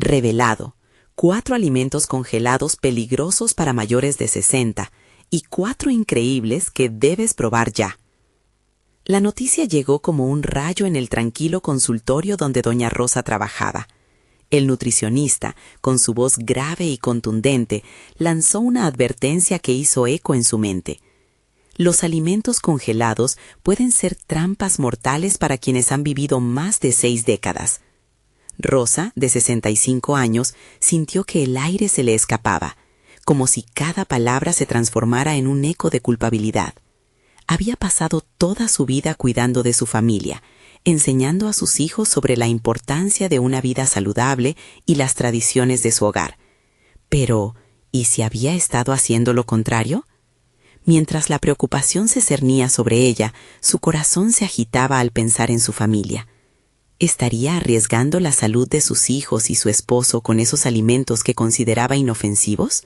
Revelado: 4 alimentos congelados peligrosos para mayores de 60 y 4 increíbles que debes probar ya. La noticia llegó como un rayo en el tranquilo consultorio donde doña Rosa trabajaba. El nutricionista, con su voz grave y contundente, lanzó una advertencia que hizo eco en su mente. Los alimentos congelados pueden ser trampas mortales para quienes han vivido más de 6 décadas. Rosa, de 65 años, sintió que el aire se le escapaba, como si cada palabra se transformara en un eco de culpabilidad. Había pasado toda su vida cuidando de su familia, enseñando a sus hijos sobre la importancia de una vida saludable y las tradiciones de su hogar. Pero, ¿y si había estado haciendo lo contrario? Mientras la preocupación se cernía sobre ella, su corazón se agitaba al pensar en su familia. ¿Estaría arriesgando la salud de sus hijos y su esposo con esos alimentos que consideraba inofensivos?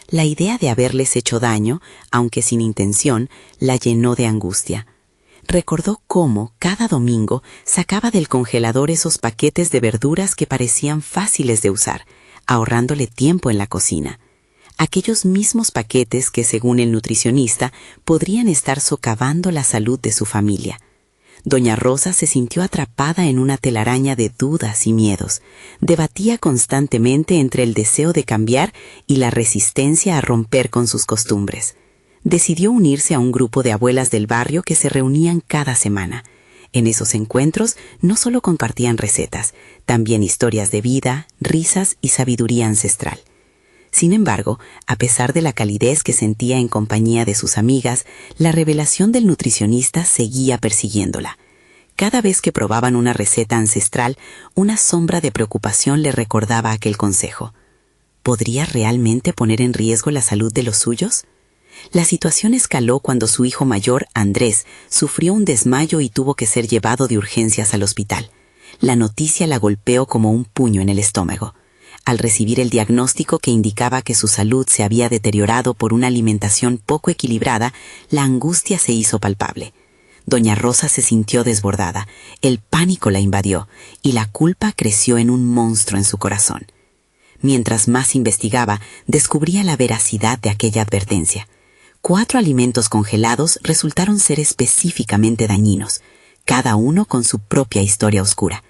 La idea de haberles hecho daño, aunque sin intención, la llenó de angustia. Recordó cómo, cada domingo, sacaba del congelador esos paquetes de verduras que parecían fáciles de usar, ahorrándole tiempo en la cocina. Aquellos mismos paquetes que, según el nutricionista, podrían estar socavando la salud de su familia. Doña Rosa se sintió atrapada en una telaraña de dudas y miedos. Debatía constantemente entre el deseo de cambiar y la resistencia a romper con sus costumbres. Decidió unirse a un grupo de abuelas del barrio que se reunían cada semana. En esos encuentros no solo compartían recetas, también historias de vida, risas y sabiduría ancestral. Sin embargo, a pesar de la calidez que sentía en compañía de sus amigas, la revelación del nutricionista seguía persiguiéndola. Cada vez que probaban una receta ancestral, una sombra de preocupación le recordaba aquel consejo. ¿Podría realmente poner en riesgo la salud de los suyos? La situación escaló cuando su hijo mayor, Andrés, sufrió un desmayo y tuvo que ser llevado de urgencias al hospital. La noticia la golpeó como un puño en el estómago. Al recibir el diagnóstico que indicaba que su salud se había deteriorado por una alimentación poco equilibrada, la angustia se hizo palpable. Doña Rosa se sintió desbordada, el pánico la invadió y la culpa creció en un monstruo en su corazón. Mientras más investigaba, descubría la veracidad de aquella advertencia. 4 alimentos congelados resultaron ser específicamente dañinos, cada uno con su propia historia oscura.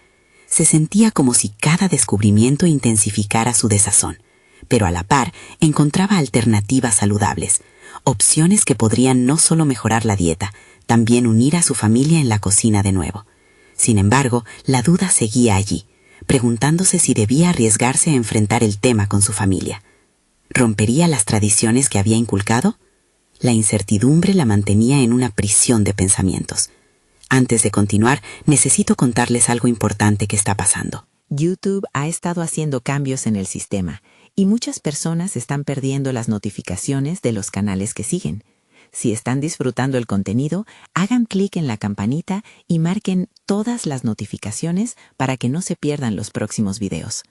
Se sentía como si cada descubrimiento intensificara su desazón, pero a la par encontraba alternativas saludables, opciones que podrían no solo mejorar la dieta, también unir a su familia en la cocina de nuevo. Sin embargo, la duda seguía allí, preguntándose si debía arriesgarse a enfrentar el tema con su familia. ¿Rompería las tradiciones que había inculcado? La incertidumbre la mantenía en una prisión de pensamientos. Antes de continuar, necesito contarles algo importante que está pasando. YouTube ha estado haciendo cambios en el sistema y muchas personas están perdiendo las notificaciones de los canales que siguen. Si están disfrutando el contenido, hagan clic en la campanita y marquen todas las notificaciones para que no se pierdan los próximos videos.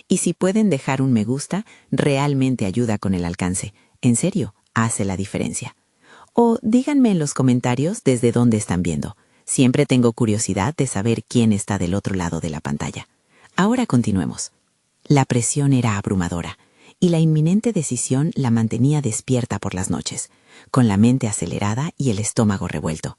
Y si pueden dejar un me gusta, realmente ayuda con el alcance. En serio, hace la diferencia. O díganme en los comentarios desde dónde están viendo. Siempre tengo curiosidad de saber quién está del otro lado de la pantalla. Ahora continuemos. La presión era abrumadora y la inminente decisión la mantenía despierta por las noches, con la mente acelerada y el estómago revuelto.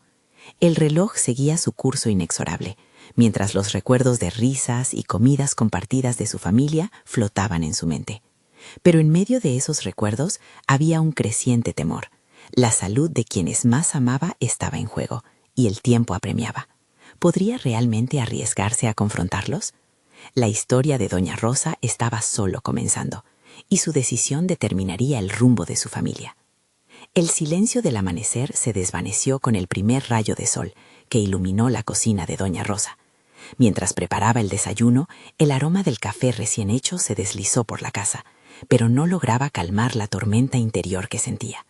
El reloj seguía su curso inexorable, mientras los recuerdos de risas y comidas compartidas de su familia flotaban en su mente. Pero en medio de esos recuerdos había un creciente temor. La salud de quienes más amaba estaba en juego, y el tiempo apremiaba. ¿Podría realmente arriesgarse a confrontarlos? La historia de Doña Rosa estaba solo comenzando, y su decisión determinaría el rumbo de su familia. El silencio del amanecer se desvaneció con el primer rayo de sol que iluminó la cocina de Doña Rosa. Mientras preparaba el desayuno, el aroma del café recién hecho se deslizó por la casa, pero no lograba calmar la tormenta interior que sentía.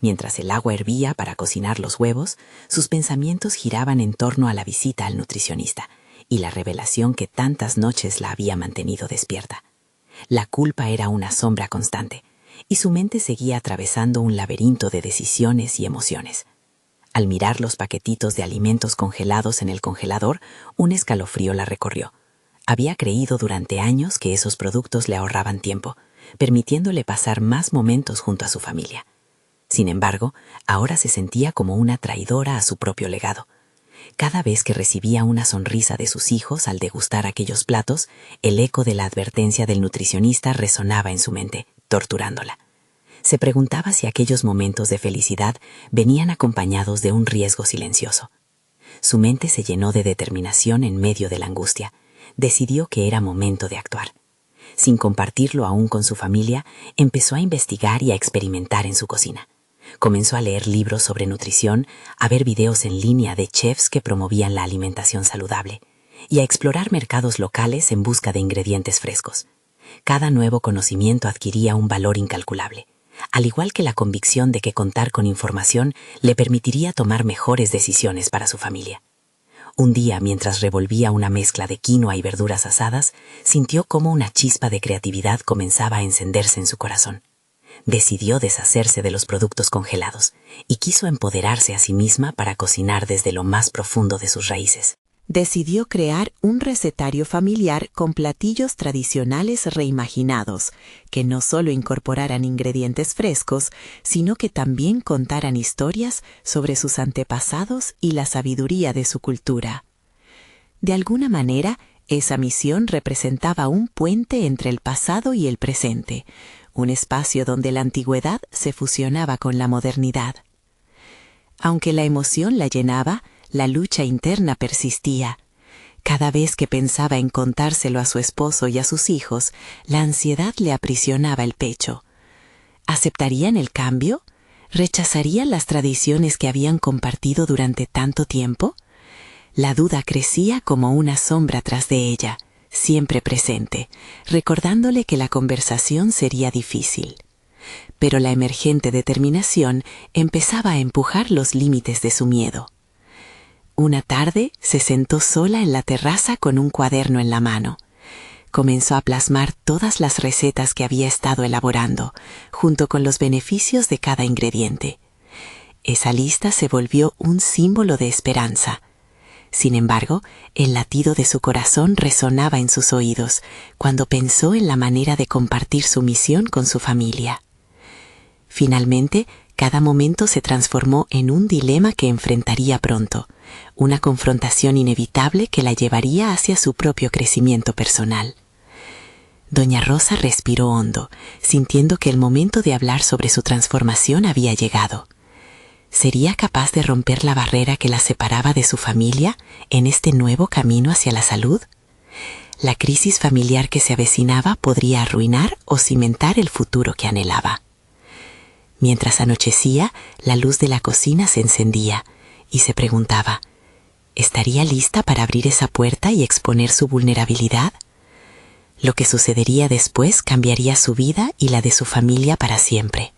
Mientras el agua hervía para cocinar los huevos, sus pensamientos giraban en torno a la visita al nutricionista y la revelación que tantas noches la había mantenido despierta. La culpa era una sombra constante, y su mente seguía atravesando un laberinto de decisiones y emociones. Al mirar los paquetitos de alimentos congelados en el congelador, un escalofrío la recorrió. Había creído durante años que esos productos le ahorraban tiempo, permitiéndole pasar más momentos junto a su familia. Sin embargo, ahora se sentía como una traidora a su propio legado. Cada vez que recibía una sonrisa de sus hijos al degustar aquellos platos, el eco de la advertencia del nutricionista resonaba en su mente, torturándola. Se preguntaba si aquellos momentos de felicidad venían acompañados de un riesgo silencioso. Su mente se llenó de determinación en medio de la angustia. Decidió que era momento de actuar. Sin compartirlo aún con su familia, empezó a investigar y a experimentar en su cocina. Comenzó a leer libros sobre nutrición, a ver videos en línea de chefs que promovían la alimentación saludable y a explorar mercados locales en busca de ingredientes frescos. Cada nuevo conocimiento adquiría un valor incalculable, al igual que la convicción de que contar con información le permitiría tomar mejores decisiones para su familia. Un día, mientras revolvía una mezcla de quinoa y verduras asadas, sintió cómo una chispa de creatividad comenzaba a encenderse en su corazón. Decidió deshacerse de los productos congelados y quiso empoderarse a sí misma para cocinar desde lo más profundo de sus raíces. Decidió crear un recetario familiar con platillos tradicionales reimaginados, que no solo incorporaran ingredientes frescos, sino que también contaran historias sobre sus antepasados y la sabiduría de su cultura. De alguna manera, esa misión representaba un puente entre el pasado y el presente, un espacio donde la antigüedad se fusionaba con la modernidad. Aunque la emoción la llenaba, la lucha interna persistía. Cada vez que pensaba en contárselo a su esposo y a sus hijos, la ansiedad le aprisionaba el pecho. ¿Aceptarían el cambio? ¿Rechazarían las tradiciones que habían compartido durante tanto tiempo? La duda crecía como una sombra tras de ella, siempre presente, recordándole que la conversación sería difícil. Pero la emergente determinación empezaba a empujar los límites de su miedo. Una tarde se sentó sola en la terraza con un cuaderno en la mano. Comenzó a plasmar todas las recetas que había estado elaborando, junto con los beneficios de cada ingrediente. Esa lista se volvió un símbolo de esperanza. Sin embargo, el latido de su corazón resonaba en sus oídos cuando pensó en la manera de compartir su misión con su familia. Finalmente, cada momento se transformó en un dilema que enfrentaría pronto, una confrontación inevitable que la llevaría hacia su propio crecimiento personal. Doña Rosa respiró hondo, sintiendo que el momento de hablar sobre su transformación había llegado. ¿Sería capaz de romper la barrera que la separaba de su familia en este nuevo camino hacia la salud? La crisis familiar que se avecinaba podría arruinar o cimentar el futuro que anhelaba. Mientras anochecía, la luz de la cocina se encendía y se preguntaba, ¿estaría lista para abrir esa puerta y exponer su vulnerabilidad? Lo que sucedería después cambiaría su vida y la de su familia para siempre.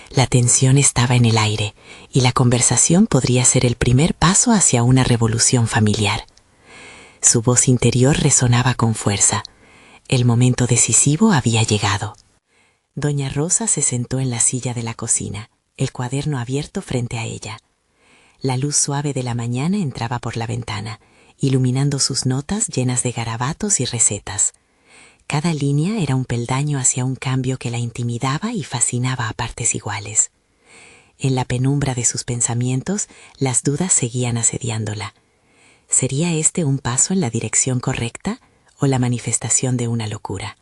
La tensión estaba en el aire y la conversación podría ser el primer paso hacia una revolución familiar. Su voz interior resonaba con fuerza. El momento decisivo había llegado. Doña Rosa se sentó en la silla de la cocina, el cuaderno abierto frente a ella. La luz suave de la mañana entraba por la ventana, iluminando sus notas llenas de garabatos y recetas. Cada línea era un peldaño hacia un cambio que la intimidaba y fascinaba a partes iguales. En la penumbra de sus pensamientos, las dudas seguían asediándola. ¿Sería este un paso en la dirección correcta o la manifestación de una locura?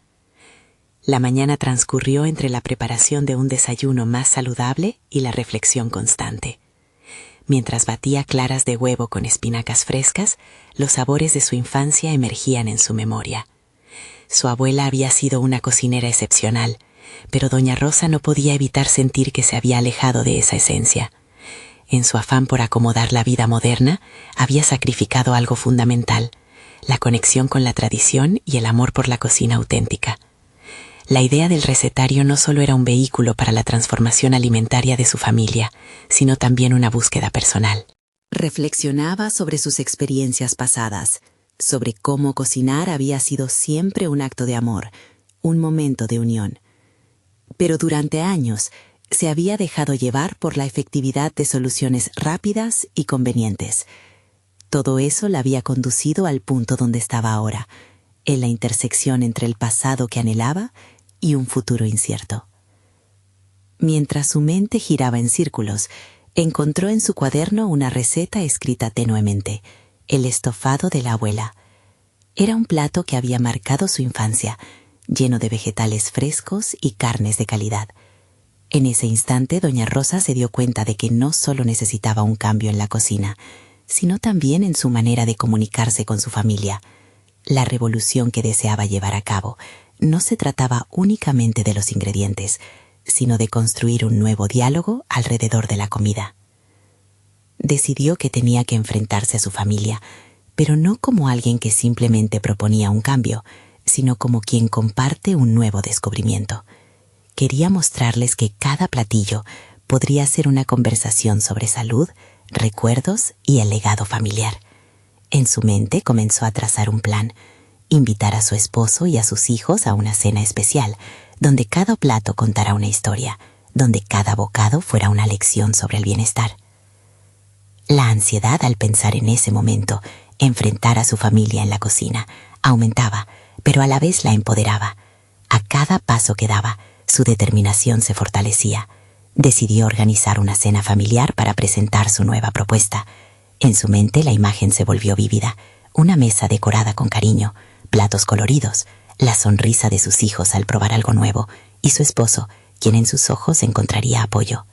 La mañana transcurrió entre la preparación de un desayuno más saludable y la reflexión constante. Mientras batía claras de huevo con espinacas frescas, los sabores de su infancia emergían en su memoria. Su abuela había sido una cocinera excepcional, pero doña Rosa no podía evitar sentir que se había alejado de esa esencia. En su afán por acomodar la vida moderna, había sacrificado algo fundamental, la conexión con la tradición y el amor por la cocina auténtica. La idea del recetario no solo era un vehículo para la transformación alimentaria de su familia, sino también una búsqueda personal. Reflexionaba sobre sus experiencias pasadas, sobre cómo cocinar había sido siempre un acto de amor, un momento de unión. Pero durante años se había dejado llevar por la efectividad de soluciones rápidas y convenientes. Todo eso la había conducido al punto donde estaba ahora, en la intersección entre el pasado que anhelaba y un futuro incierto. Mientras su mente giraba en círculos, encontró en su cuaderno una receta escrita tenuemente: el estofado de la abuela. Era un plato que había marcado su infancia, lleno de vegetales frescos y carnes de calidad. En ese instante, doña Rosa se dio cuenta de que no solo necesitaba un cambio en la cocina, sino también en su manera de comunicarse con su familia. La revolución que deseaba llevar a cabo no se trataba únicamente de los ingredientes, sino de construir un nuevo diálogo alrededor de la comida. Decidió que tenía que enfrentarse a su familia, pero no como alguien que simplemente proponía un cambio, sino como quien comparte un nuevo descubrimiento. Quería mostrarles que cada platillo podría ser una conversación sobre salud, recuerdos y el legado familiar. En su mente comenzó a trazar un plan: invitar a su esposo y a sus hijos a una cena especial, donde cada plato contara una historia, donde cada bocado fuera una lección sobre el bienestar. La ansiedad al pensar en ese momento, enfrentar a su familia en la cocina, aumentaba, pero a la vez la empoderaba. A cada paso que daba, su determinación se fortalecía. Decidió organizar una cena familiar para presentar su nueva propuesta. En su mente la imagen se volvió vívida: una mesa decorada con cariño, platos coloridos, la sonrisa de sus hijos al probar algo nuevo, y su esposo, quien en sus ojos encontraría apoyo.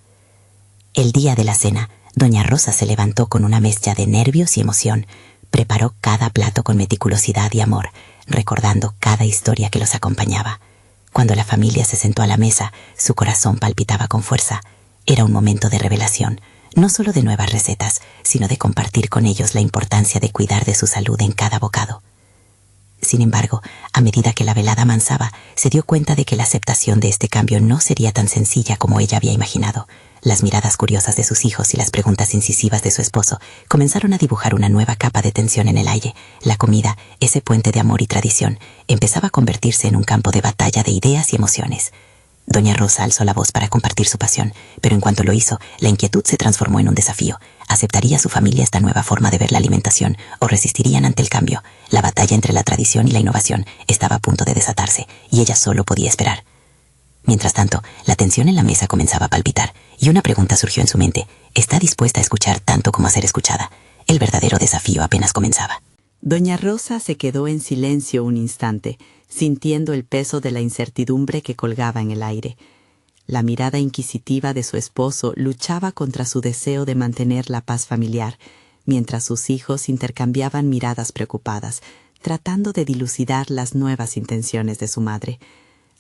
El día de la cena, doña Rosa se levantó con una mezcla de nervios y emoción. Preparó cada plato con meticulosidad y amor, recordando cada historia que los acompañaba. Cuando la familia se sentó a la mesa, su corazón palpitaba con fuerza. Era un momento de revelación, no solo de nuevas recetas, sino de compartir con ellos la importancia de cuidar de su salud en cada bocado. Sin embargo, a medida que la velada avanzaba, se dio cuenta de que la aceptación de este cambio no sería tan sencilla como ella había imaginado. Las miradas curiosas de sus hijos y las preguntas incisivas de su esposo comenzaron a dibujar una nueva capa de tensión en el aire. La comida, ese puente de amor y tradición, empezaba a convertirse en un campo de batalla de ideas y emociones. Doña Rosa alzó la voz para compartir su pasión, pero en cuanto lo hizo, la inquietud se transformó en un desafío. ¿Aceptaría su familia esta nueva forma de ver la alimentación o resistirían ante el cambio? La batalla entre la tradición y la innovación estaba a punto de desatarse, y ella solo podía esperar. Mientras tanto, la tensión en la mesa comenzaba a palpitar, y una pregunta surgió en su mente: ¿está dispuesta a escuchar tanto como a ser escuchada? El verdadero desafío apenas comenzaba. Doña Rosa se quedó en silencio un instante, sintiendo el peso de la incertidumbre que colgaba en el aire. La mirada inquisitiva de su esposo luchaba contra su deseo de mantener la paz familiar, mientras sus hijos intercambiaban miradas preocupadas, tratando de dilucidar las nuevas intenciones de su madre.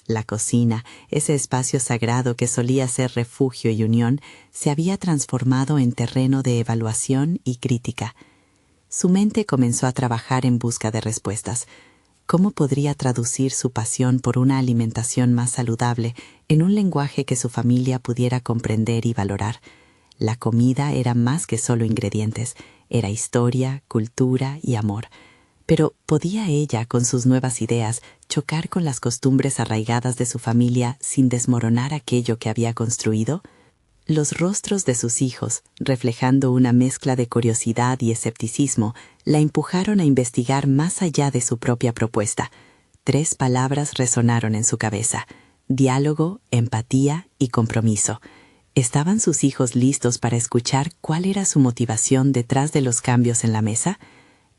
La cocina, ese espacio sagrado que solía ser refugio y unión, se había transformado en terreno de evaluación y crítica. Su mente comenzó a trabajar en busca de respuestas. ¿Cómo podría traducir su pasión por una alimentación más saludable en un lenguaje que su familia pudiera comprender y valorar? La comida era más que solo ingredientes, era historia, cultura y amor. Pero ¿podía ella, con sus nuevas ideas, chocar con las costumbres arraigadas de su familia sin desmoronar aquello que había construido? Los rostros de sus hijos, reflejando una mezcla de curiosidad y escepticismo, la empujaron a investigar más allá de su propia propuesta. 3 palabras resonaron en su cabeza: diálogo, empatía y compromiso. ¿Estaban sus hijos listos para escuchar cuál era su motivación detrás de los cambios en la mesa?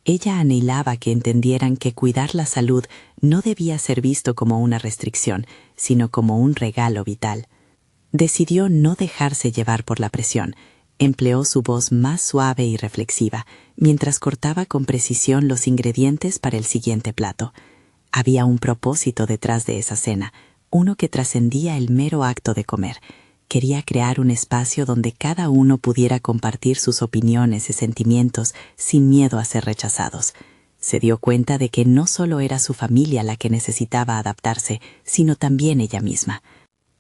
Ella anhelaba que entendieran que cuidar la salud no debía ser visto como una restricción, sino como un regalo vital. Decidió no dejarse llevar por la presión. Empleó su voz más suave y reflexiva, mientras cortaba con precisión los ingredientes para el siguiente plato. Había un propósito detrás de esa cena, uno que trascendía el mero acto de comer. Quería crear un espacio donde cada uno pudiera compartir sus opiniones y sentimientos sin miedo a ser rechazados. Se dio cuenta de que no solo era su familia la que necesitaba adaptarse, sino también ella misma.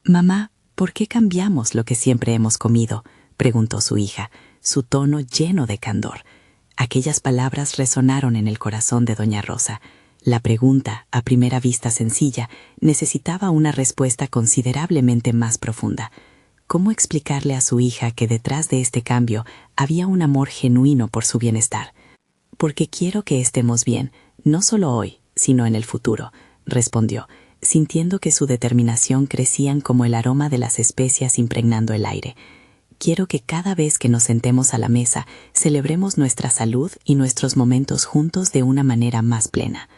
«Mamá, ¿por qué cambiamos lo que siempre hemos comido?», preguntó su hija, su tono lleno de candor. Aquellas palabras resonaron en el corazón de doña Rosa. La pregunta, a primera vista sencilla, necesitaba una respuesta considerablemente más profunda. ¿Cómo explicarle a su hija que detrás de este cambio había un amor genuino por su bienestar? «Porque quiero que estemos bien, no solo hoy, sino en el futuro, respondió, sintiendo que su determinación crecían como el aroma de las especias impregnando el aire. Quiero que cada vez que nos sentemos a la mesa, celebremos nuestra salud y nuestros momentos juntos de una manera más plena.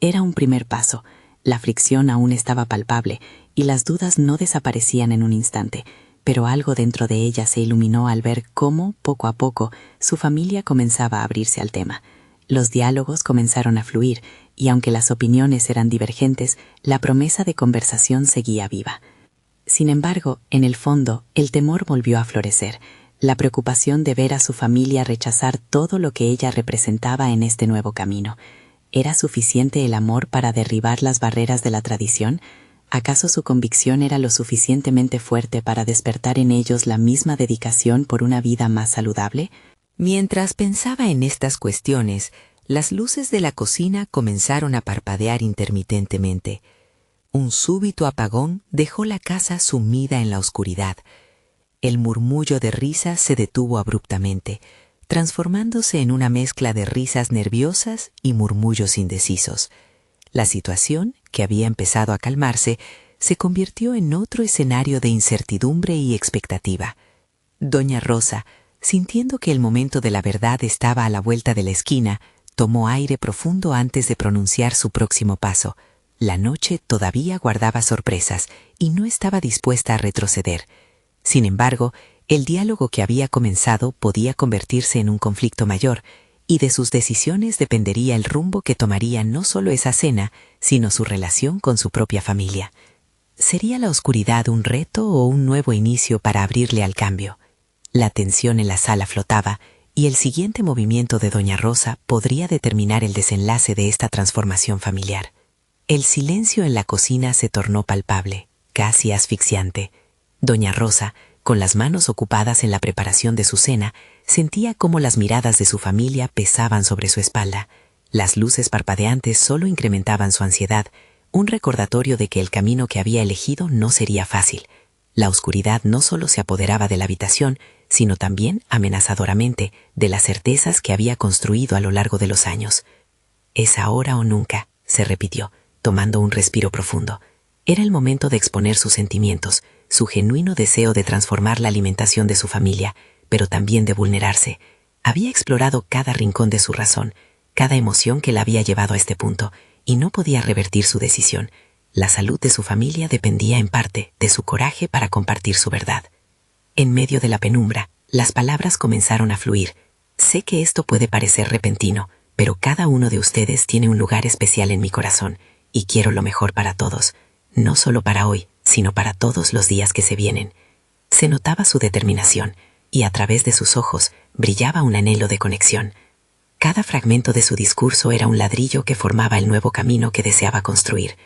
Era un primer paso. La fricción aún estaba palpable y las dudas no desaparecían en un instante, pero algo dentro de ella se iluminó al ver cómo, poco a poco, su familia comenzaba a abrirse al tema. Los diálogos comenzaron a fluir y aunque las opiniones eran divergentes, la promesa de conversación seguía viva. Sin embargo, en el fondo, el temor volvió a florecer, la preocupación de ver a su familia rechazar todo lo que ella representaba en este nuevo camino. ¿Era suficiente el amor para derribar las barreras de la tradición? ¿Acaso su convicción era lo suficientemente fuerte para despertar en ellos la misma dedicación por una vida más saludable? Mientras pensaba en estas cuestiones, las luces de la cocina comenzaron a parpadear intermitentemente. Un súbito apagón dejó la casa sumida en la oscuridad. El murmullo de risas se detuvo abruptamente, transformándose en una mezcla de risas nerviosas y murmullos indecisos. La situación, que había empezado a calmarse, se convirtió en otro escenario de incertidumbre y expectativa. Doña Rosa, sintiendo que el momento de la verdad estaba a la vuelta de la esquina, tomó aire profundo antes de pronunciar su próximo paso. La noche todavía guardaba sorpresas y no estaba dispuesta a retroceder. Sin embargo, el diálogo que había comenzado podía convertirse en un conflicto mayor, y de sus decisiones dependería el rumbo que tomaría no solo esa cena, sino su relación con su propia familia. ¿Sería la oscuridad un reto o un nuevo inicio para abrirle al cambio? La tensión en la sala flotaba, y el siguiente movimiento de Doña Rosa podría determinar el desenlace de esta transformación familiar. El silencio en la cocina se tornó palpable, casi asfixiante. Doña Rosa, con las manos ocupadas en la preparación de su cena, sentía cómo las miradas de su familia pesaban sobre su espalda. Las luces parpadeantes solo incrementaban su ansiedad, un recordatorio de que el camino que había elegido no sería fácil. La oscuridad no solo se apoderaba de la habitación, sino también, amenazadoramente, de las certezas que había construido a lo largo de los años. «Es ahora o nunca», se repitió, tomando un respiro profundo. Era el momento de exponer sus sentimientos, su genuino deseo de transformar la alimentación de su familia, pero también de vulnerarse. Había explorado cada rincón de su razón, cada emoción que la había llevado a este punto, y no podía revertir su decisión. La salud de su familia dependía en parte de su coraje para compartir su verdad. En medio de la penumbra, las palabras comenzaron a fluir. Sé que esto puede parecer repentino, pero cada uno de ustedes tiene un lugar especial en mi corazón, y quiero lo mejor para todos, no solo para hoy, sino para todos los días que se vienen. Se notaba su determinación, y a través de sus ojos brillaba un anhelo de conexión. Cada fragmento de su discurso era un ladrillo que formaba el nuevo camino que deseaba construir.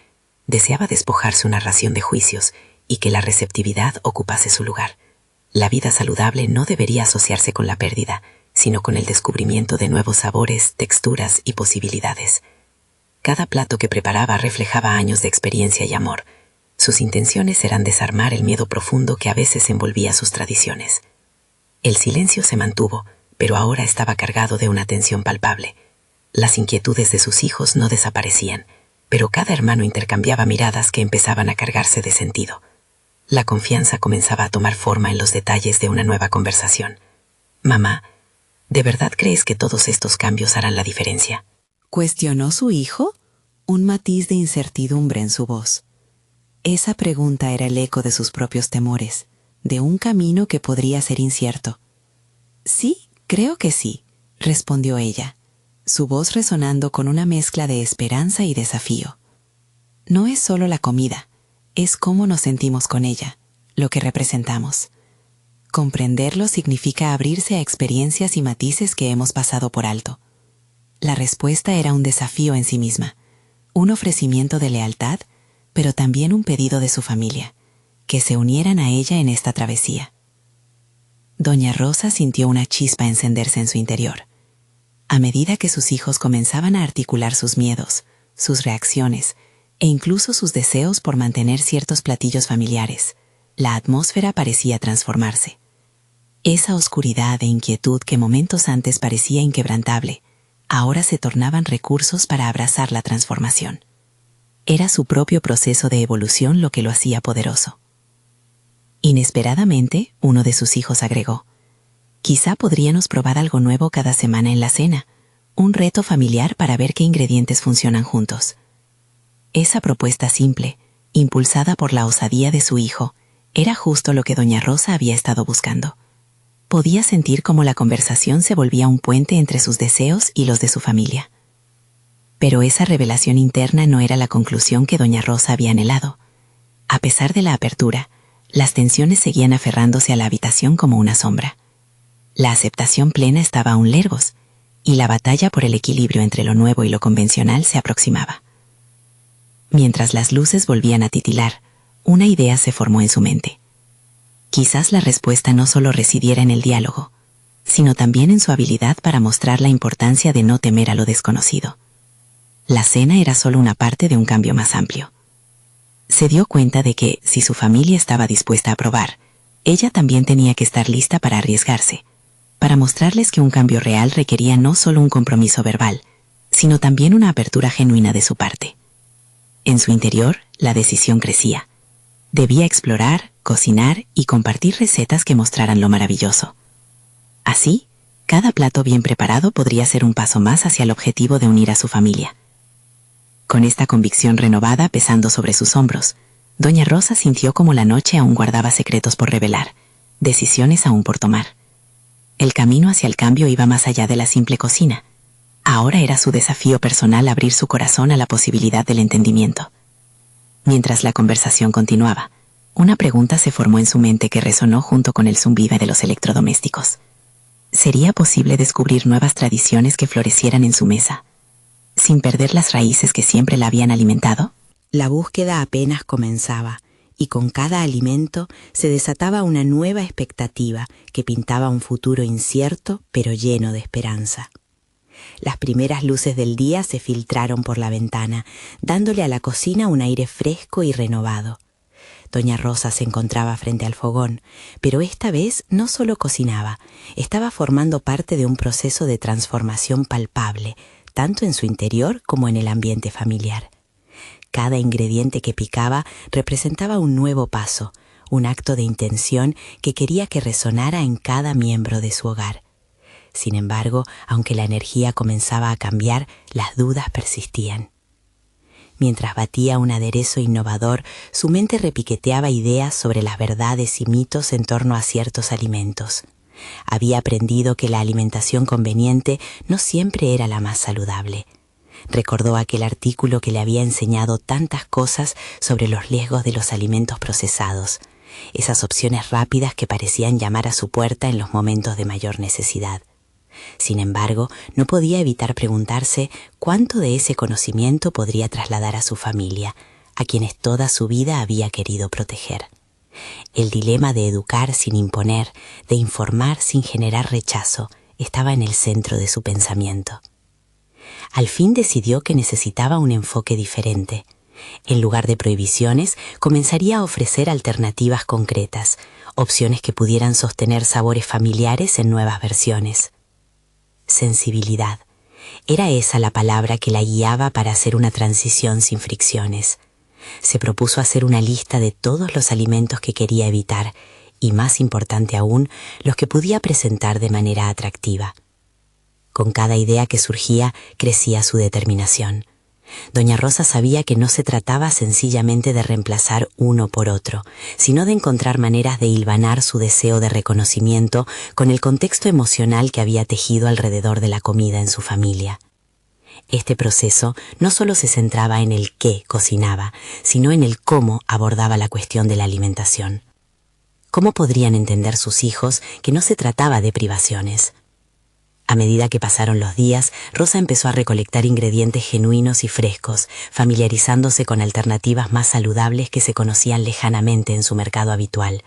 Deseaba despojarse una ración de juicios y que la receptividad ocupase su lugar. La vida saludable no debería asociarse con la pérdida, sino con el descubrimiento de nuevos sabores, texturas y posibilidades. Cada plato que preparaba reflejaba años de experiencia y amor. Sus intenciones eran desarmar el miedo profundo que a veces envolvía sus tradiciones. El silencio se mantuvo, pero ahora estaba cargado de una tensión palpable. Las inquietudes de sus hijos no desaparecían, pero cada hermano intercambiaba miradas que empezaban a cargarse de sentido. La confianza comenzaba a tomar forma en los detalles de una nueva conversación. «Mamá, ¿de verdad crees que todos estos cambios harán la diferencia?», ¿cuestionó su hijo? Un matiz de incertidumbre en su voz. Esa pregunta era el eco de sus propios temores, de un camino que podría ser incierto. «Sí, creo que sí», respondió ella, su voz resonando con una mezcla de esperanza y desafío. «No es solo la comida, es cómo nos sentimos con ella, lo que representamos. Comprenderlo significa abrirse a experiencias y matices que hemos pasado por alto». La respuesta era un desafío en sí misma, un ofrecimiento de lealtad, pero también un pedido de su familia, que se unieran a ella en esta travesía. Doña Rosa sintió una chispa encenderse en su interior. A medida que sus hijos comenzaban a articular sus miedos, sus reacciones e incluso sus deseos por mantener ciertos platillos familiares, la atmósfera parecía transformarse. Esa oscuridad e inquietud que momentos antes parecía inquebrantable, ahora se tornaban recursos para abrazar la transformación. Era su propio proceso de evolución lo que lo hacía poderoso. Inesperadamente, uno de sus hijos agregó: «Quizá podríamos probar algo nuevo cada semana en la cena, un reto familiar para ver qué ingredientes funcionan juntos». Esa propuesta simple, impulsada por la osadía de su hijo, era justo lo que doña Rosa había estado buscando. Podía sentir cómo la conversación se volvía un puente entre sus deseos y los de su familia. Pero esa revelación interna no era la conclusión que doña Rosa había anhelado. A pesar de la apertura, las tensiones seguían aferrándose a la habitación como una sombra. La aceptación plena estaba aún lejos, y la batalla por el equilibrio entre lo nuevo y lo convencional se aproximaba. Mientras las luces volvían a titilar, una idea se formó en su mente. Quizás la respuesta no solo residiera en el diálogo, sino también en su habilidad para mostrar la importancia de no temer a lo desconocido. La cena era solo una parte de un cambio más amplio. Se dio cuenta de que, si su familia estaba dispuesta a probar, ella también tenía que estar lista para arriesgarse, para mostrarles que un cambio real requería no solo un compromiso verbal, sino también una apertura genuina de su parte. En su interior, la decisión crecía. Debía explorar, cocinar y compartir recetas que mostraran lo maravilloso. Así, cada plato bien preparado podría ser un paso más hacia el objetivo de unir a su familia. Con esta convicción renovada pesando sobre sus hombros, doña Rosa sintió como la noche aún guardaba secretos por revelar, decisiones aún por tomar. El camino hacia el cambio iba más allá de la simple cocina. Ahora era su desafío personal abrir su corazón a la posibilidad del entendimiento. Mientras la conversación continuaba, una pregunta se formó en su mente que resonó junto con el zumbido de los electrodomésticos. ¿Sería posible descubrir nuevas tradiciones que florecieran en su mesa, sin perder las raíces que siempre la habían alimentado? La búsqueda apenas comenzaba, y con cada alimento se desataba una nueva expectativa que pintaba un futuro incierto pero lleno de esperanza. Las primeras luces del día se filtraron por la ventana, dándole a la cocina un aire fresco y renovado. Doña Rosa se encontraba frente al fogón, pero esta vez no solo cocinaba, estaba formando parte de un proceso de transformación palpable, tanto en su interior como en el ambiente familiar. Cada ingrediente que picaba representaba un nuevo paso, un acto de intención que quería que resonara en cada miembro de su hogar. Sin embargo, aunque la energía comenzaba a cambiar, las dudas persistían. Mientras batía un aderezo innovador, su mente repiqueteaba ideas sobre las verdades y mitos en torno a ciertos alimentos. Había aprendido que la alimentación conveniente no siempre era la más saludable. Recordó aquel artículo que le había enseñado tantas cosas sobre los riesgos de los alimentos procesados, esas opciones rápidas que parecían llamar a su puerta en los momentos de mayor necesidad. Sin embargo, no podía evitar preguntarse cuánto de ese conocimiento podría trasladar a su familia, a quienes toda su vida había querido proteger. El dilema de educar sin imponer, de informar sin generar rechazo, estaba en el centro de su pensamiento. Al fin decidió que necesitaba un enfoque diferente. En lugar de prohibiciones, comenzaría a ofrecer alternativas concretas, opciones que pudieran sostener sabores familiares en nuevas versiones. Sensibilidad. Era esa la palabra que la guiaba para hacer una transición sin fricciones. Se propuso hacer una lista de todos los alimentos que quería evitar y, más importante aún, los que podía presentar de manera atractiva. Con cada idea que surgía, crecía su determinación. Doña Rosa sabía que no se trataba sencillamente de reemplazar uno por otro, sino de encontrar maneras de hilvanar su deseo de reconocimiento con el contexto emocional que había tejido alrededor de la comida en su familia. Este proceso no solo se centraba en el qué cocinaba, sino en el cómo abordaba la cuestión de la alimentación. ¿Cómo podrían entender sus hijos que no se trataba de privaciones? A medida que pasaron los días, Rosa empezó a recolectar ingredientes genuinos y frescos, familiarizándose con alternativas más saludables que se conocían lejanamente en su mercado habitual.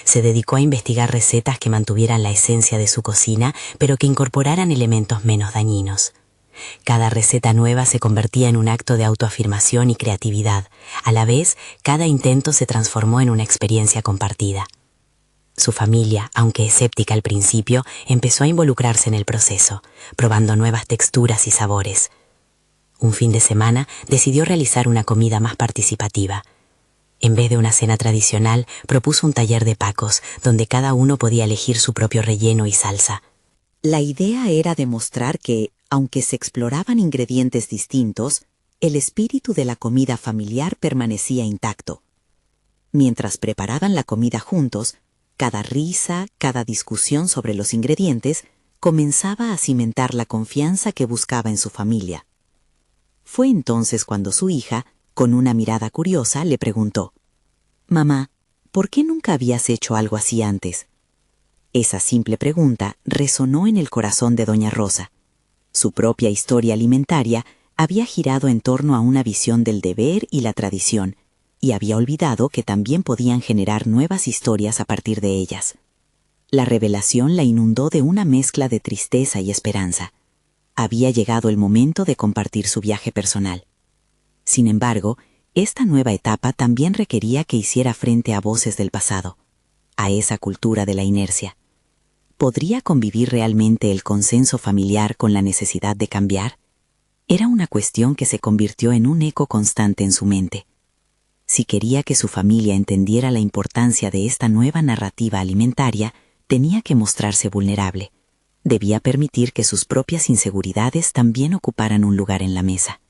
Se dedicó a investigar recetas que mantuvieran la esencia de su cocina, pero que incorporaran elementos menos dañinos. Cada receta nueva se convertía en un acto de autoafirmación y creatividad. A la vez, cada intento se transformó en una experiencia compartida. Su familia, aunque escéptica al principio, empezó a involucrarse en el proceso, probando nuevas texturas y sabores. Un fin de semana decidió realizar una comida más participativa. En vez de una cena tradicional, propuso un taller de pacos, donde cada uno podía elegir su propio relleno y salsa. La idea era demostrar que, aunque se exploraban ingredientes distintos, el espíritu de la comida familiar permanecía intacto. Mientras preparaban la comida juntos, cada risa, cada discusión sobre los ingredientes comenzaba a cimentar la confianza que buscaba en su familia. Fue entonces cuando su hija, con una mirada curiosa, le preguntó: «Mamá, ¿por qué nunca habías hecho algo así antes?». Esa simple pregunta resonó en el corazón de doña Rosa. Su propia historia alimentaria había girado en torno a una visión del deber y la tradición, y había olvidado que también podían generar nuevas historias a partir de ellas. La revelación la inundó de una mezcla de tristeza y esperanza. Había llegado el momento de compartir su viaje personal. Sin embargo, esta nueva etapa también requería que hiciera frente a voces del pasado, a esa cultura de la inercia. ¿Podría convivir realmente el consenso familiar con la necesidad de cambiar? Era una cuestión que se convirtió en un eco constante en su mente. Si quería que su familia entendiera la importancia de esta nueva narrativa alimentaria, tenía que mostrarse vulnerable. Debía permitir que sus propias inseguridades también ocuparan un lugar en la mesa.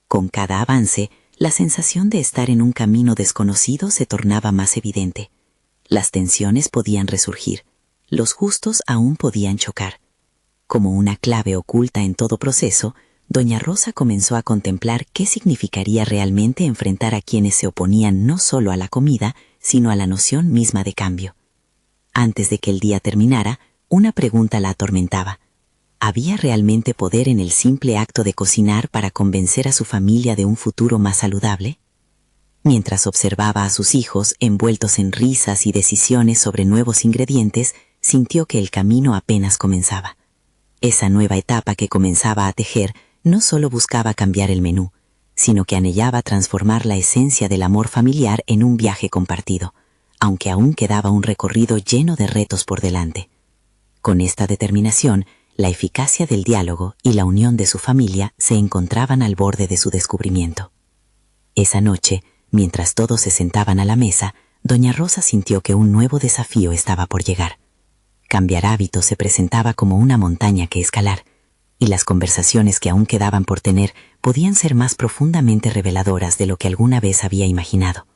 Con cada avance, la sensación de estar en un camino desconocido se tornaba más evidente. Las tensiones podían resurgir. Los gustos aún podían chocar. Como una clave oculta en todo proceso, doña Rosa comenzó a contemplar qué significaría realmente enfrentar a quienes se oponían no solo a la comida, sino a la noción misma de cambio. Antes de que el día terminara, una pregunta la atormentaba. ¿Había realmente poder en el simple acto de cocinar para convencer a su familia de un futuro más saludable? Mientras observaba a sus hijos envueltos en risas y decisiones sobre nuevos ingredientes, sintió que el camino apenas comenzaba. Esa nueva etapa que comenzaba a tejer no solo buscaba cambiar el menú, sino que anhelaba transformar la esencia del amor familiar en un viaje compartido, aunque aún quedaba un recorrido lleno de retos por delante. Con esta determinación, la eficacia del diálogo y la unión de su familia se encontraban al borde de su descubrimiento. Esa noche, mientras todos se sentaban a la mesa, doña Rosa sintió que un nuevo desafío estaba por llegar. Cambiar hábitos se presentaba como una montaña que escalar, y las conversaciones que aún quedaban por tener podían ser más profundamente reveladoras de lo que alguna vez había imaginado.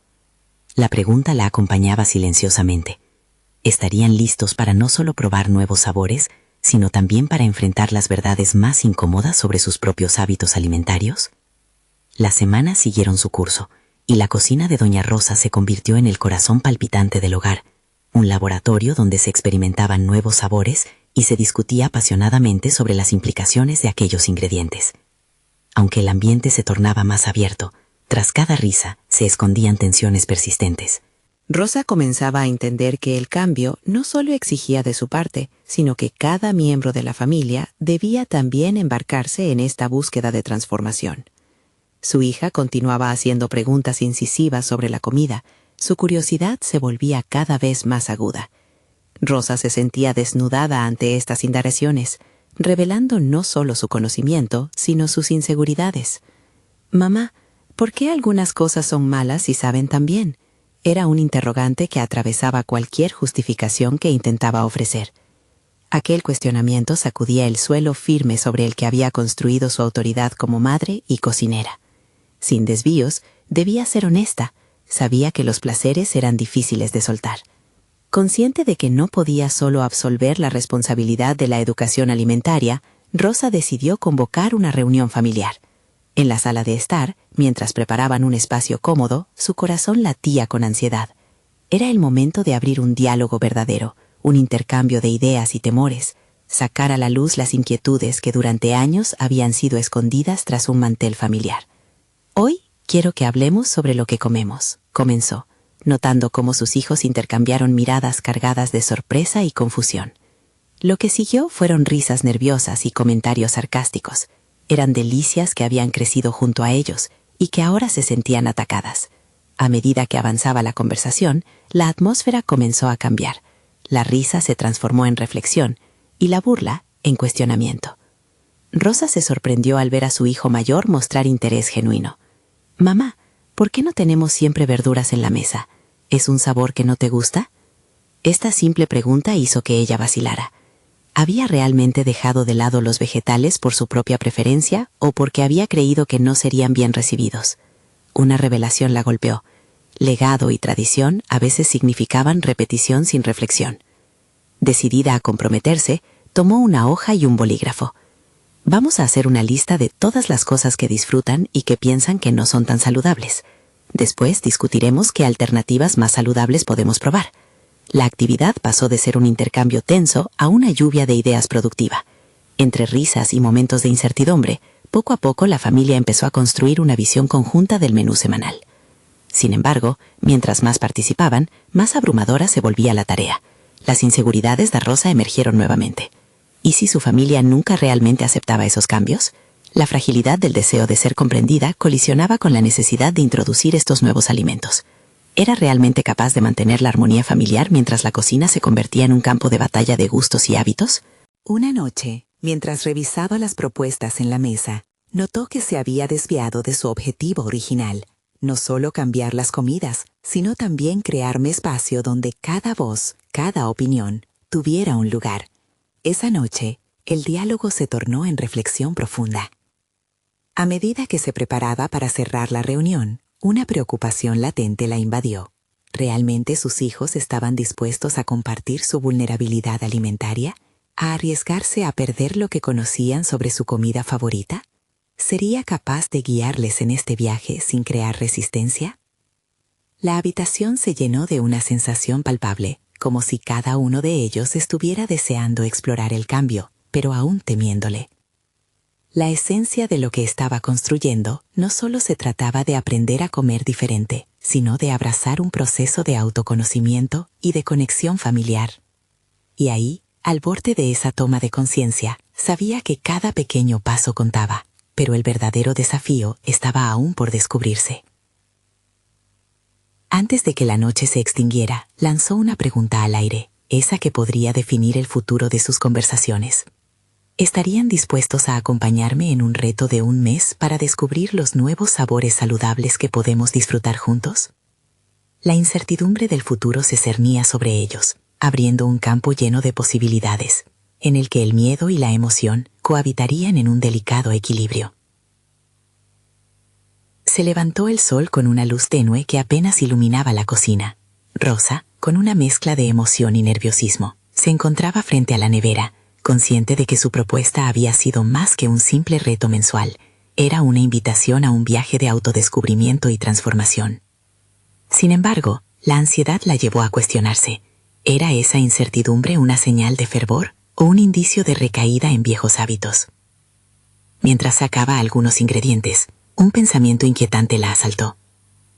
La pregunta la acompañaba silenciosamente. ¿Estarían listos para no solo probar nuevos sabores, sino también para enfrentar las verdades más incómodas sobre sus propios hábitos alimentarios? Las semanas siguieron su curso, y la cocina de doña Rosa se convirtió en el corazón palpitante del hogar, un laboratorio donde se experimentaban nuevos sabores y se discutía apasionadamente sobre las implicaciones de aquellos ingredientes. Aunque el ambiente se tornaba más abierto, tras cada risa se escondían tensiones persistentes. Rosa comenzaba a entender que el cambio no solo exigía de su parte, sino que cada miembro de la familia debía también embarcarse en esta búsqueda de transformación. Su hija continuaba haciendo preguntas incisivas sobre la comida. Su curiosidad se volvía cada vez más aguda. Rosa se sentía desnudada ante estas indagaciones, revelando no solo su conocimiento, sino sus inseguridades. «Mamá, ¿por qué algunas cosas son malas y saben tan bien?», era un interrogante que atravesaba cualquier justificación que intentaba ofrecer. Aquel cuestionamiento sacudía el suelo firme sobre el que había construido su autoridad como madre y cocinera. Sin desvíos, debía ser honesta. Sabía que los placeres eran difíciles de soltar. Consciente de que no podía solo absolver la responsabilidad de la educación alimentaria, Rosa decidió convocar una reunión familiar. En la sala de estar, mientras preparaban un espacio cómodo, su corazón latía con ansiedad. Era el momento de abrir un diálogo verdadero, un intercambio de ideas y temores, sacar a la luz las inquietudes que durante años habían sido escondidas tras un mantel familiar. «Hoy quiero que hablemos sobre lo que comemos», comenzó, notando cómo sus hijos intercambiaron miradas cargadas de sorpresa y confusión. Lo que siguió fueron risas nerviosas y comentarios sarcásticos. Eran delicias que habían crecido junto a ellos y que ahora se sentían atacadas. A medida que avanzaba la conversación, la atmósfera comenzó a cambiar. La risa se transformó en reflexión y la burla en cuestionamiento. Rosa se sorprendió al ver a su hijo mayor mostrar interés genuino. «Mamá, ¿por qué no tenemos siempre verduras en la mesa? ¿Es un sabor que no te gusta?» Esta simple pregunta hizo que ella vacilara. ¿Había realmente dejado de lado los vegetales por su propia preferencia o porque había creído que no serían bien recibidos? Una revelación la golpeó. Legado y tradición a veces significaban repetición sin reflexión. Decidida a comprometerse, tomó una hoja y un bolígrafo. Vamos a hacer una lista de todas las cosas que disfrutan y que piensan que no son tan saludables. Después discutiremos qué alternativas más saludables podemos probar. La actividad pasó de ser un intercambio tenso a una lluvia de ideas productiva. Entre risas y momentos de incertidumbre, poco a poco la familia empezó a construir una visión conjunta del menú semanal. Sin embargo, mientras más participaban, más abrumadora se volvía la tarea. Las inseguridades de Rosa emergieron nuevamente. ¿Y si su familia nunca realmente aceptaba esos cambios? La fragilidad del deseo de ser comprendida colisionaba con la necesidad de introducir estos nuevos alimentos. ¿Era realmente capaz de mantener la armonía familiar mientras la cocina se convertía en un campo de batalla de gustos y hábitos? Una noche, mientras revisaba las propuestas en la mesa, notó que se había desviado de su objetivo original. No solo cambiar las comidas, sino también crearme espacio donde cada voz, cada opinión, tuviera un lugar. Esa noche, el diálogo se tornó en reflexión profunda. A medida que se preparaba para cerrar la reunión, una preocupación latente la invadió. ¿Realmente sus hijos estaban dispuestos a compartir su vulnerabilidad alimentaria? ¿A arriesgarse a perder lo que conocían sobre su comida favorita? ¿Sería capaz de guiarles en este viaje sin crear resistencia? La habitación se llenó de una sensación palpable, como si cada uno de ellos estuviera deseando explorar el cambio, pero aún temiéndole. La esencia de lo que estaba construyendo no solo se trataba de aprender a comer diferente, sino de abrazar un proceso de autoconocimiento y de conexión familiar. Y ahí, al borde de esa toma de conciencia, sabía que cada pequeño paso contaba, pero el verdadero desafío estaba aún por descubrirse. Antes de que la noche se extinguiera, lanzó una pregunta al aire, esa que podría definir el futuro de sus conversaciones. ¿Estarían dispuestos a acompañarme en un reto de un mes para descubrir los nuevos sabores saludables que podemos disfrutar juntos? La incertidumbre del futuro se cernía sobre ellos, abriendo un campo lleno de posibilidades, en el que el miedo y la emoción cohabitarían en un delicado equilibrio. Se levantó el sol con una luz tenue que apenas iluminaba la cocina. Rosa, con una mezcla de emoción y nerviosismo, se encontraba frente a la nevera, consciente de que su propuesta había sido más que un simple reto mensual. Era una invitación a un viaje de autodescubrimiento y transformación. Sin embargo, la ansiedad la llevó a cuestionarse. ¿Era esa incertidumbre una señal de fervor o un indicio de recaída en viejos hábitos? Mientras sacaba algunos ingredientes, un pensamiento inquietante la asaltó.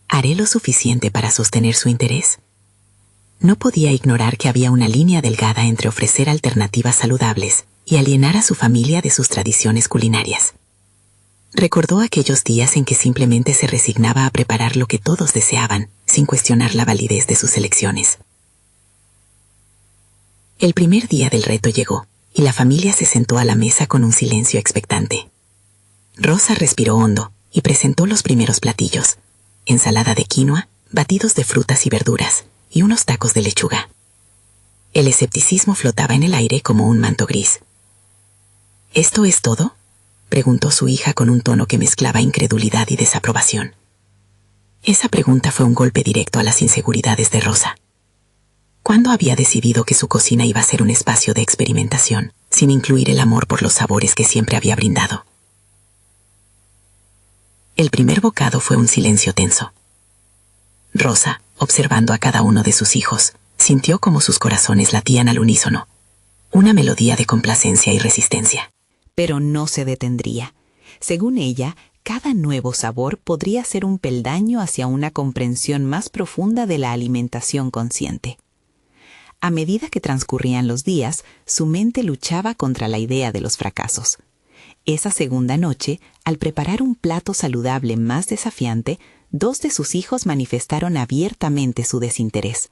¿Haré lo suficiente para sostener su interés? No podía ignorar que había una línea delgada entre ofrecer alternativas saludables y alienar a su familia de sus tradiciones culinarias. Recordó aquellos días en que simplemente se resignaba a preparar lo que todos deseaban, sin cuestionar la validez de sus elecciones. El primer día del reto llegó, y la familia se sentó a la mesa con un silencio expectante. Rosa respiró hondo y presentó los primeros platillos: ensalada de quinoa, batidos de frutas y verduras, y unos tacos de lechuga. El escepticismo flotaba en el aire como un manto gris. ¿Esto es todo?, preguntó su hija con un tono que mezclaba incredulidad y desaprobación. Esa pregunta fue un golpe directo a las inseguridades de Rosa. ¿Cuándo había decidido que su cocina iba a ser un espacio de experimentación, sin incluir el amor por los sabores que siempre había brindado? El primer bocado fue un silencio tenso. Rosa, observando a cada uno de sus hijos, sintió como sus corazones latían al unísono. Una melodía de complacencia y resistencia. Pero no se detendría. Según ella, cada nuevo sabor podría ser un peldaño hacia una comprensión más profunda de la alimentación consciente. A medida que transcurrían los días, su mente luchaba contra la idea de los fracasos. Esa segunda noche, al preparar un plato saludable más desafiante, 2 de sus hijos manifestaron abiertamente su desinterés.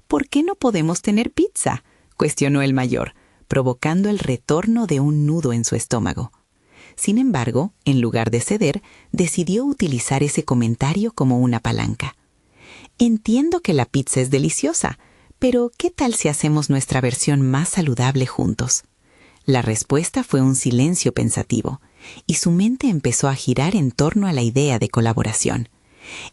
¿Por qué no podemos tener pizza?, cuestionó el mayor, provocando el retorno de un nudo en su estómago. Sin embargo, en lugar de ceder, decidió utilizar ese comentario como una palanca. Entiendo que la pizza es deliciosa, pero ¿qué tal si hacemos nuestra versión más saludable juntos? La respuesta fue un silencio pensativo, y su mente empezó a girar en torno a la idea de colaboración.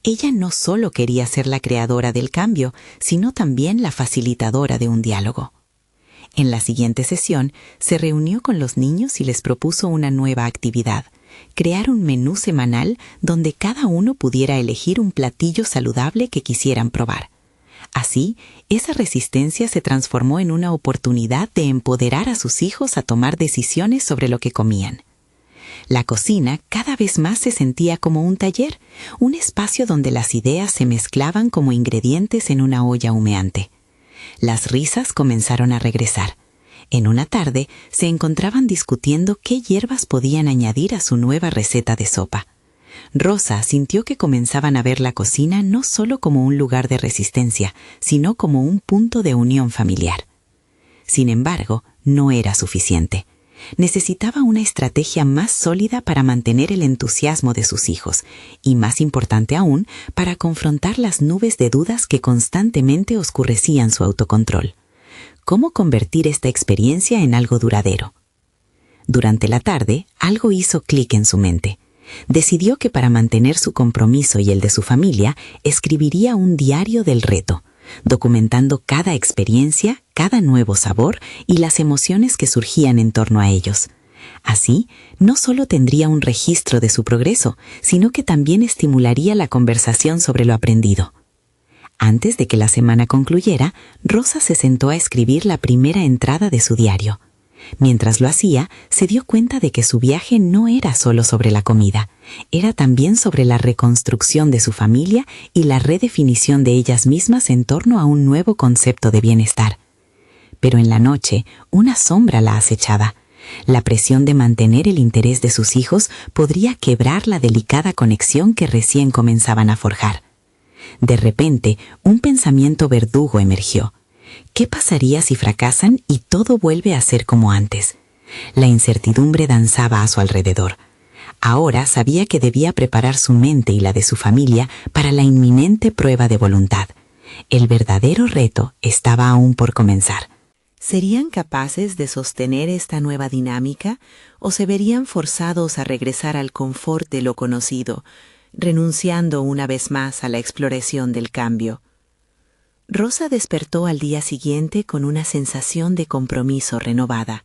Ella no solo quería ser la creadora del cambio, sino también la facilitadora de un diálogo. En la siguiente sesión, se reunió con los niños y les propuso una nueva actividad: crear un menú semanal donde cada uno pudiera elegir un platillo saludable que quisieran probar. Así, esa resistencia se transformó en una oportunidad de empoderar a sus hijos a tomar decisiones sobre lo que comían. La cocina cada vez más se sentía como un taller, un espacio donde las ideas se mezclaban como ingredientes en una olla humeante. Las risas comenzaron a regresar. En una tarde se encontraban discutiendo qué hierbas podían añadir a su nueva receta de sopa. Rosa sintió que comenzaban a ver la cocina no solo como un lugar de resistencia, sino como un punto de unión familiar. Sin embargo, no era suficiente. Necesitaba una estrategia más sólida para mantener el entusiasmo de sus hijos y, más importante aún, para confrontar las nubes de dudas que constantemente oscurecían su autocontrol. ¿Cómo convertir esta experiencia en algo duradero? Durante la tarde, algo hizo clic en su mente. Decidió que para mantener su compromiso y el de su familia, escribiría un diario del reto, documentando cada experiencia, cada nuevo sabor y las emociones que surgían en torno a ellos. Así, no solo tendría un registro de su progreso, sino que también estimularía la conversación sobre lo aprendido. Antes de que la semana concluyera, Rosa se sentó a escribir la primera entrada de su diario. Mientras lo hacía, se dio cuenta de que su viaje no era solo sobre la comida, era también sobre la reconstrucción de su familia y la redefinición de ellas mismas en torno a un nuevo concepto de bienestar. Pero en la noche, una sombra la acechaba. La presión de mantener el interés de sus hijos podría quebrar la delicada conexión que recién comenzaban a forjar. De repente, un pensamiento verdugo emergió. ¿Qué pasaría si fracasan y todo vuelve a ser como antes? La incertidumbre danzaba a su alrededor. Ahora sabía que debía preparar su mente y la de su familia para la inminente prueba de voluntad. El verdadero reto estaba aún por comenzar. ¿Serían capaces de sostener esta nueva dinámica o se verían forzados a regresar al confort de lo conocido, renunciando una vez más a la exploración del cambio? Rosa despertó al día siguiente con una sensación de compromiso renovada.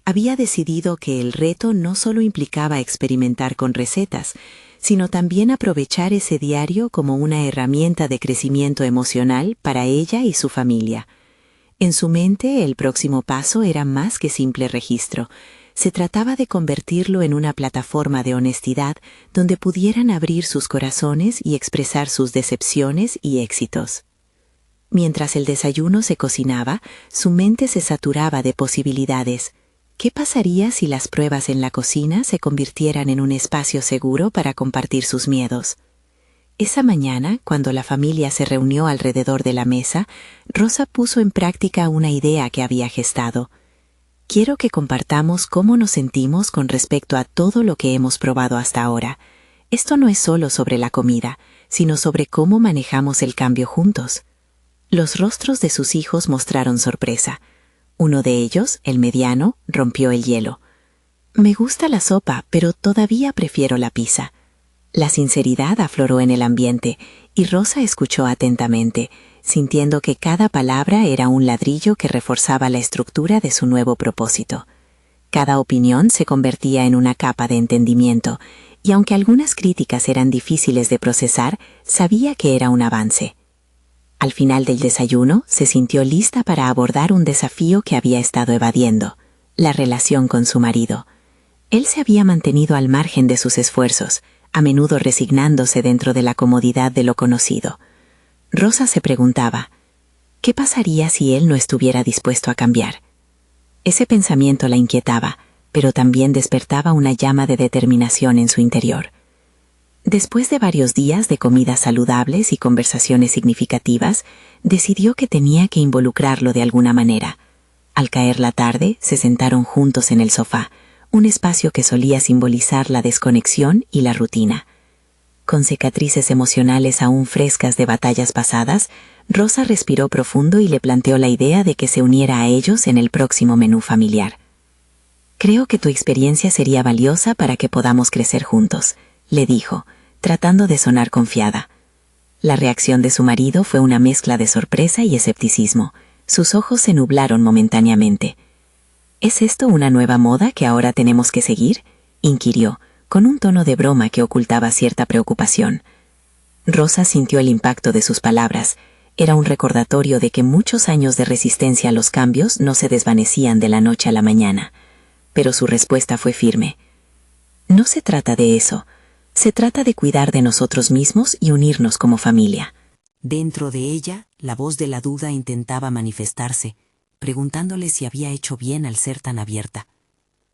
Había decidido que el reto no solo implicaba experimentar con recetas, sino también aprovechar ese diario como una herramienta de crecimiento emocional para ella y su familia. En su mente, el próximo paso era más que simple registro. Se trataba de convertirlo en una plataforma de honestidad donde pudieran abrir sus corazones y expresar sus decepciones y éxitos. Mientras el desayuno se cocinaba, su mente se saturaba de posibilidades. ¿Qué pasaría si las pruebas en la cocina se convirtieran en un espacio seguro para compartir sus miedos? Esa mañana, cuando la familia se reunió alrededor de la mesa, Rosa puso en práctica una idea que había gestado. Quiero que compartamos cómo nos sentimos con respecto a todo lo que hemos probado hasta ahora. Esto no es solo sobre la comida, sino sobre cómo manejamos el cambio juntos. Los rostros de sus hijos mostraron sorpresa. Uno de ellos, el mediano, rompió el hielo. Me gusta la sopa, pero todavía prefiero la pizza. La sinceridad afloró en el ambiente, y Rosa escuchó atentamente, sintiendo que cada palabra era un ladrillo que reforzaba la estructura de su nuevo propósito. Cada opinión se convertía en una capa de entendimiento, y aunque algunas críticas eran difíciles de procesar, sabía que era un avance. Al final del desayuno, se sintió lista para abordar un desafío que había estado evadiendo, la relación con su marido. Él se había mantenido al margen de sus esfuerzos, a menudo resignándose dentro de la comodidad de lo conocido. Rosa se preguntaba, ¿qué pasaría si él no estuviera dispuesto a cambiar? Ese pensamiento la inquietaba, pero también despertaba una llama de determinación en su interior. Después de varios días de comidas saludables y conversaciones significativas, decidió que tenía que involucrarlo de alguna manera. Al caer la tarde, se sentaron juntos en el sofá, un espacio que solía simbolizar la desconexión y la rutina. Con cicatrices emocionales aún frescas de batallas pasadas, Rosa respiró profundo y le planteó la idea de que se uniera a ellos en el próximo menú familiar. «Creo que tu experiencia sería valiosa para que podamos crecer juntos», le dijo, tratando de sonar confiada. La reacción de su marido fue una mezcla de sorpresa y escepticismo. Sus ojos se nublaron momentáneamente. «¿Es esto una nueva moda que ahora tenemos que seguir?», inquirió, con un tono de broma que ocultaba cierta preocupación. Rosa sintió el impacto de sus palabras. Era un recordatorio de que muchos años de resistencia a los cambios no se desvanecían de la noche a la mañana. Pero su respuesta fue firme. «No se trata de eso. Se trata de cuidar de nosotros mismos y unirnos como familia». Dentro de ella, la voz de la duda intentaba manifestarse, preguntándole si había hecho bien al ser tan abierta.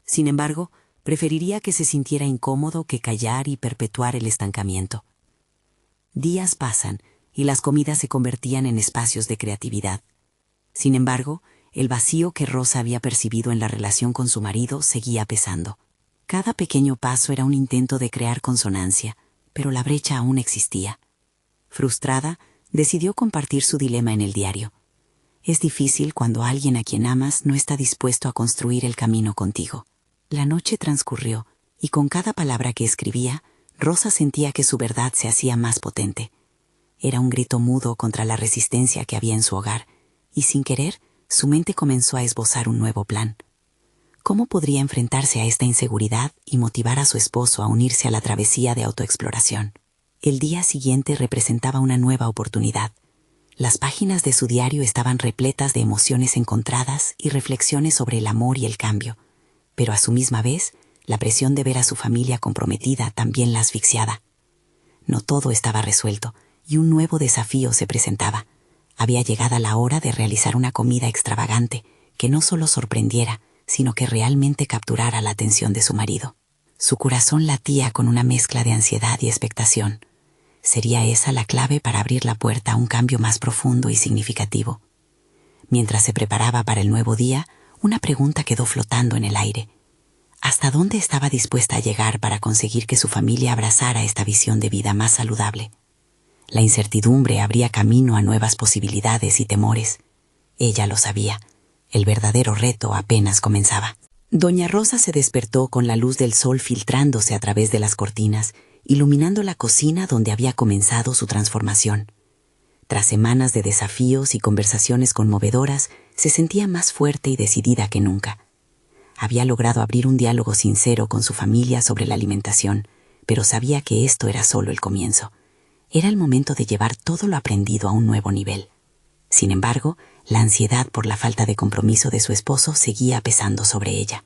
Sin embargo, preferiría que se sintiera incómodo que callar y perpetuar el estancamiento. Días pasan y las comidas se convertían en espacios de creatividad. Sin embargo, el vacío que Rosa había percibido en la relación con su marido seguía pesando. Cada pequeño paso era un intento de crear consonancia, pero la brecha aún existía. Frustrada, decidió compartir su dilema en el diario. Es difícil cuando alguien a quien amas no está dispuesto a construir el camino contigo. La noche transcurrió, y con cada palabra que escribía, Rosa sentía que su verdad se hacía más potente. Era un grito mudo contra la resistencia que había en su hogar, y sin querer, su mente comenzó a esbozar un nuevo plan. ¿Cómo podría enfrentarse a esta inseguridad y motivar a su esposo a unirse a la travesía de autoexploración? El día siguiente representaba una nueva oportunidad. Las páginas de su diario estaban repletas de emociones encontradas y reflexiones sobre el amor y el cambio, pero a su misma vez, la presión de ver a su familia comprometida también la asfixiaba. No todo estaba resuelto, y un nuevo desafío se presentaba. Había llegado la hora de realizar una comida extravagante que no solo sorprendiera, sino que realmente capturara la atención de su marido. Su corazón latía con una mezcla de ansiedad y expectación. ¿Sería esa la clave para abrir la puerta a un cambio más profundo y significativo? Mientras se preparaba para el nuevo día, una pregunta quedó flotando en el aire. ¿Hasta dónde estaba dispuesta a llegar para conseguir que su familia abrazara esta visión de vida más saludable? La incertidumbre abría camino a nuevas posibilidades y temores. Ella lo sabía. El verdadero reto apenas comenzaba. Doña Rosa se despertó con la luz del sol filtrándose a través de las cortinas, iluminando la cocina donde había comenzado su transformación. Tras semanas de desafíos y conversaciones conmovedoras, se sentía más fuerte y decidida que nunca. Había logrado abrir un diálogo sincero con su familia sobre la alimentación, pero sabía que esto era solo el comienzo. Era el momento de llevar todo lo aprendido a un nuevo nivel. Sin embargo, la ansiedad por la falta de compromiso de su esposo seguía pesando sobre ella.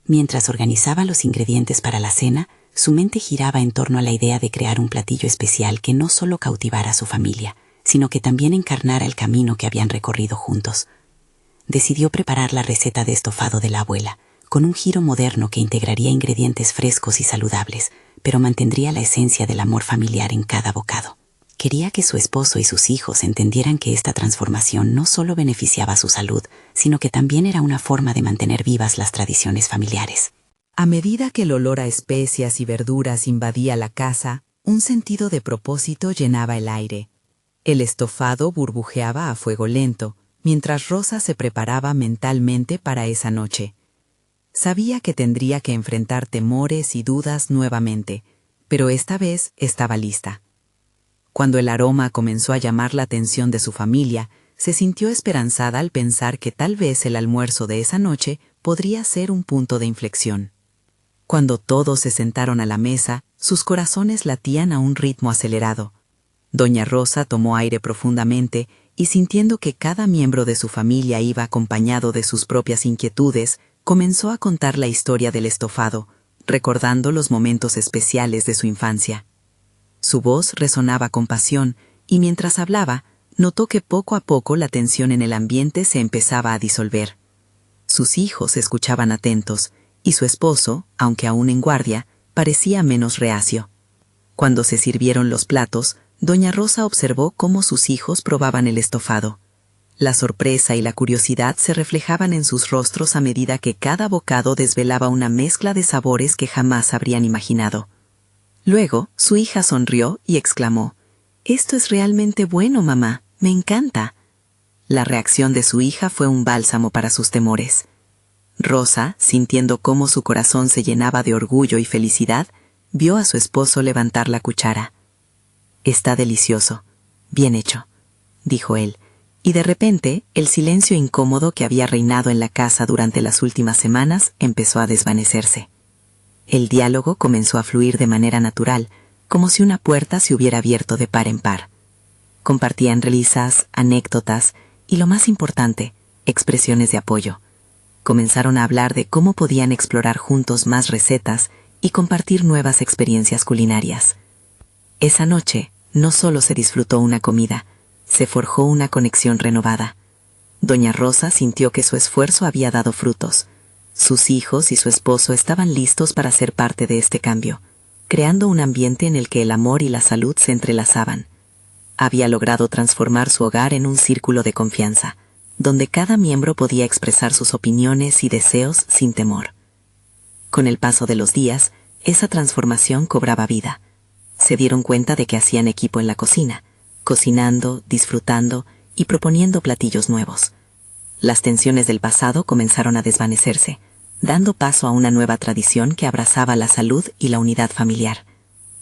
Mientras organizaba los ingredientes para la cena, su mente giraba en torno a la idea de crear un platillo especial que no solo cautivara a su familia, sino que también encarnara el camino que habían recorrido juntos. Decidió preparar la receta de estofado de la abuela, con un giro moderno que integraría ingredientes frescos y saludables, pero mantendría la esencia del amor familiar en cada bocado. Quería que su esposo y sus hijos entendieran que esta transformación no solo beneficiaba su salud, sino que también era una forma de mantener vivas las tradiciones familiares. A medida que el olor a especias y verduras invadía la casa, un sentido de propósito llenaba el aire. El estofado burbujeaba a fuego lento, mientras Rosa se preparaba mentalmente para esa noche. Sabía que tendría que enfrentar temores y dudas nuevamente, pero esta vez estaba lista. Cuando el aroma comenzó a llamar la atención de su familia, se sintió esperanzada al pensar que tal vez el almuerzo de esa noche podría ser un punto de inflexión. Cuando todos se sentaron a la mesa, sus corazones latían a un ritmo acelerado. Doña Rosa tomó aire profundamente y, sintiendo que cada miembro de su familia iba acompañado de sus propias inquietudes, comenzó a contar la historia del estofado, recordando los momentos especiales de su infancia. Su voz resonaba con pasión, y mientras hablaba, notó que poco a poco la tensión en el ambiente se empezaba a disolver. Sus hijos escuchaban atentos, y su esposo, aunque aún en guardia, parecía menos reacio. Cuando se sirvieron los platos, doña Rosa observó cómo sus hijos probaban el estofado. La sorpresa y la curiosidad se reflejaban en sus rostros a medida que cada bocado desvelaba una mezcla de sabores que jamás habrían imaginado. Luego, su hija sonrió y exclamó: «Esto es realmente bueno, mamá, me encanta». La reacción de su hija fue un bálsamo para sus temores. Rosa, sintiendo cómo su corazón se llenaba de orgullo y felicidad, vio a su esposo levantar la cuchara. «Está delicioso, bien hecho», dijo él, y de repente el silencio incómodo que había reinado en la casa durante las últimas semanas empezó a desvanecerse. El diálogo comenzó a fluir de manera natural, como si una puerta se hubiera abierto de par en par. Compartían risas, anécdotas y, lo más importante, expresiones de apoyo. Comenzaron a hablar de cómo podían explorar juntos más recetas y compartir nuevas experiencias culinarias. Esa noche no solo se disfrutó una comida, se forjó una conexión renovada. Doña Rosa sintió que su esfuerzo había dado frutos. Sus hijos y su esposo estaban listos para ser parte de este cambio, creando un ambiente en el que el amor y la salud se entrelazaban. Había logrado transformar su hogar en un círculo de confianza, donde cada miembro podía expresar sus opiniones y deseos sin temor. Con el paso de los días, esa transformación cobraba vida. Se dieron cuenta de que hacían equipo en la cocina, cocinando, disfrutando y proponiendo platillos nuevos. Las tensiones del pasado comenzaron a desvanecerse, dando paso a una nueva tradición que abrazaba la salud y la unidad familiar.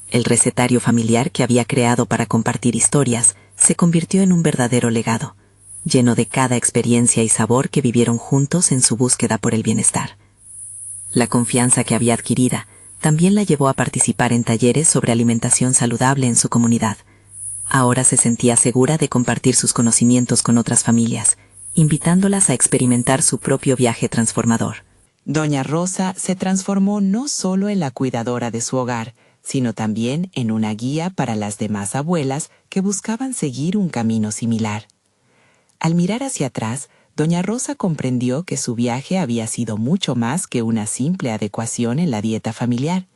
El recetario familiar que había creado para compartir historias se convirtió en un verdadero legado, lleno de cada experiencia y sabor que vivieron juntos en su búsqueda por el bienestar. La confianza que había adquirida también la llevó a participar en talleres sobre alimentación saludable en su comunidad. Ahora se sentía segura de compartir sus conocimientos con otras familias, invitándolas a experimentar su propio viaje transformador. Doña Rosa se transformó no solo en la cuidadora de su hogar, sino también en una guía para las demás abuelas que buscaban seguir un camino similar. Al mirar hacia atrás, doña Rosa comprendió que su viaje había sido mucho más que una simple adecuación en la dieta familiar.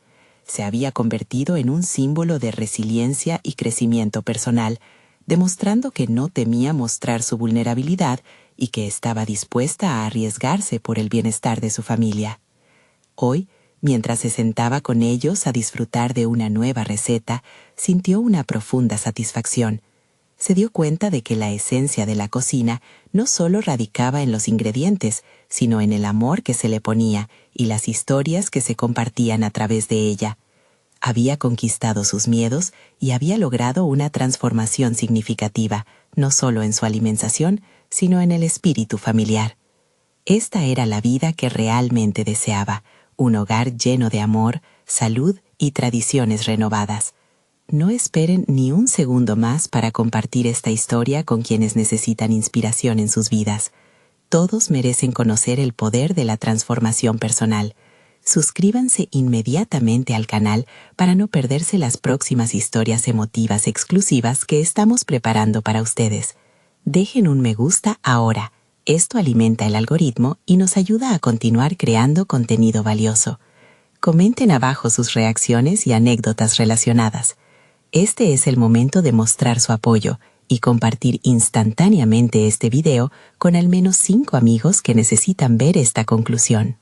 Se había convertido en un símbolo de resiliencia y crecimiento personal, demostrando que no temía mostrar su vulnerabilidad y que estaba dispuesta a arriesgarse por el bienestar de su familia. Hoy, mientras se sentaba con ellos a disfrutar de una nueva receta, sintió una profunda satisfacción. Se dio cuenta de que la esencia de la cocina no solo radicaba en los ingredientes, sino en el amor que se le ponía y las historias que se compartían a través de ella. Había conquistado sus miedos y había logrado una transformación significativa, no solo en su alimentación, sino en el espíritu familiar. Esta era la vida que realmente deseaba, un hogar lleno de amor, salud y tradiciones renovadas. No esperen ni un segundo más para compartir esta historia con quienes necesitan inspiración en sus vidas. Todos merecen conocer el poder de la transformación personal. Suscríbanse inmediatamente al canal para no perderse las próximas historias emotivas exclusivas que estamos preparando para ustedes. Dejen un me gusta ahora. Esto alimenta el algoritmo y nos ayuda a continuar creando contenido valioso. Comenten abajo sus reacciones y anécdotas relacionadas. Este es el momento de mostrar su apoyo y compartir instantáneamente este video con al menos 5 amigos que necesitan ver esta conclusión.